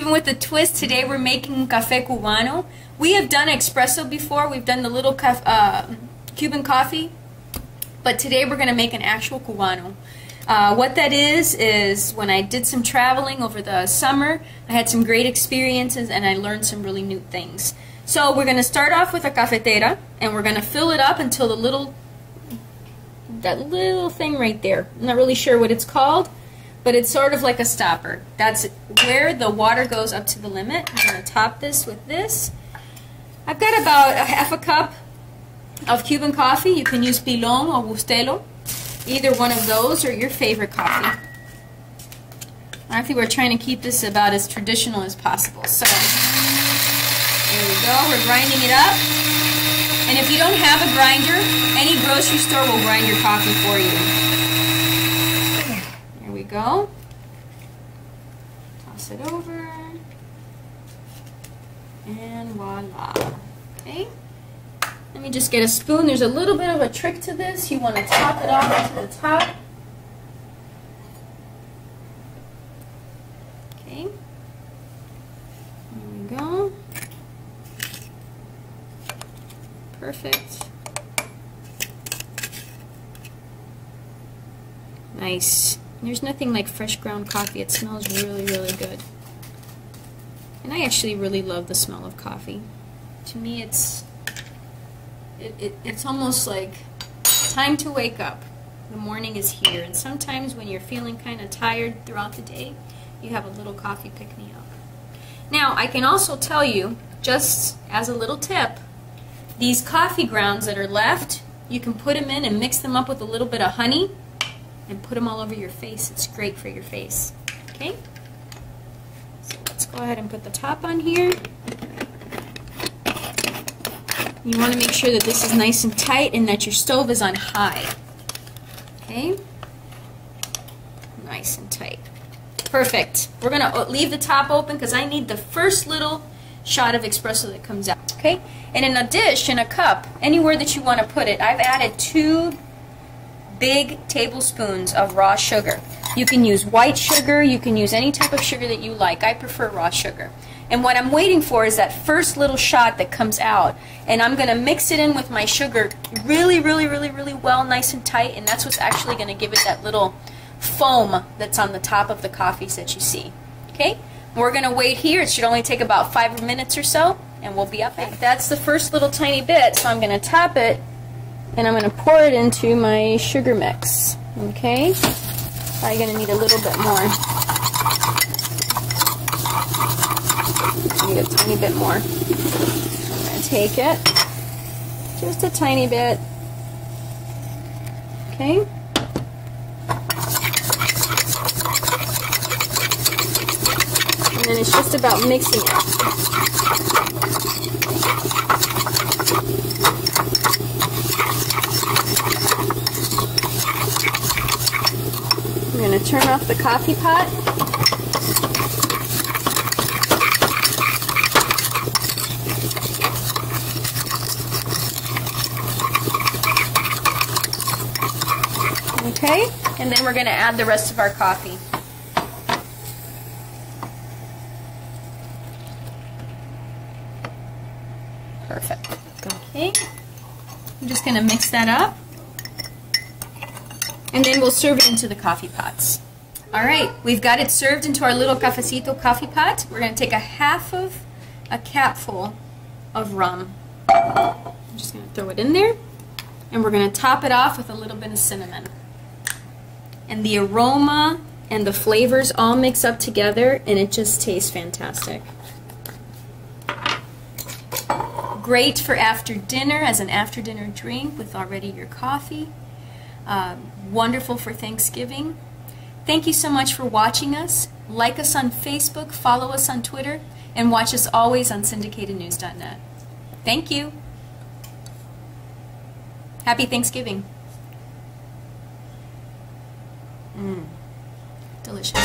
Cuban with a twist. Today we're making Café Cubano. We have done espresso before. We've done the little Cuban coffee. But today we're going to make an actual Cubano. What that is when I did some traveling over the summer, I had some great experiences and I learned some really new things. So we're going to start off with a cafetera and we're going to fill it up until that little thing right there. I'm not really sure what it's called, but it's sort of like a stopper. That's where the water goes up to the limit. I'm going to top this with this. I've got about a half a cup of Cuban coffee. You can use Pilon or Bustelo, either one of those or your favorite coffee. Actually, we're trying to keep this about as traditional as possible. So there we go. We're grinding it up. And if you don't have a grinder, any grocery store will grind your coffee for you. There we go. Toss it over. And voila. Okay. Let me just get a spoon. There's a little bit of a trick to this. You want to top it off to the top. Okay. There we go. Perfect. Nice. There's nothing like fresh ground coffee. It smells really, really good. And I actually really love the smell of coffee. To me, it's almost like time to wake up. The morning is here, and sometimes when you're feeling kind of tired throughout the day, you have a little coffee pick-me-up. Now, I can also tell you, just as a little tip, these coffee grounds that are left, you can put them in and mix them up with a little bit of honey and put them all over your face. It's great for your face. Okay? So let's go ahead and put the top on here. You want to make sure that this is nice and tight and that your stove is on high. Okay? Nice and tight. Perfect. We're going to leave the top open because I need the first little shot of espresso that comes out. Okay? And in a dish, in a cup, anywhere that you want to put it, I've added 2 big tablespoons of raw sugar. You can use white sugar, you can use any type of sugar that you like. I prefer raw sugar. And what I'm waiting for is that first little shot that comes out. And I'm going to mix it in with my sugar really, really, really, really well, nice and tight. And that's what's actually going to give it that little foam that's on the top of the coffees that you see. Okay? We're going to wait here. It should only take about 5 minutes or so. And we'll be up. That's the first little tiny bit. So I'm going to top it. And I'm going to pour it into my sugar mix. Okay? Probably going to need a little bit more. Need a tiny bit more. I'm going to take it, just a tiny bit. Okay. And then it's just about mixing it. I'm going to turn off the coffee pot. Okay, and then we're going to add the rest of our coffee. Perfect. Okay, I'm just going to mix that up, and then we'll serve it into the coffee pots. All right, we've got it served into our little cafecito coffee pot. We're going to take a half of a capful of rum. I'm just going to throw it in there, and we're going to top it off with a little bit of cinnamon. And the aroma and the flavors all mix up together and it just tastes fantastic. Great for after dinner as an after dinner drink with already your coffee. Wonderful for Thanksgiving. Thank you so much for watching us. Like us on Facebook, follow us on Twitter, and watch us always on syndicatednews.net. Thank you. Happy Thanksgiving. Delicious.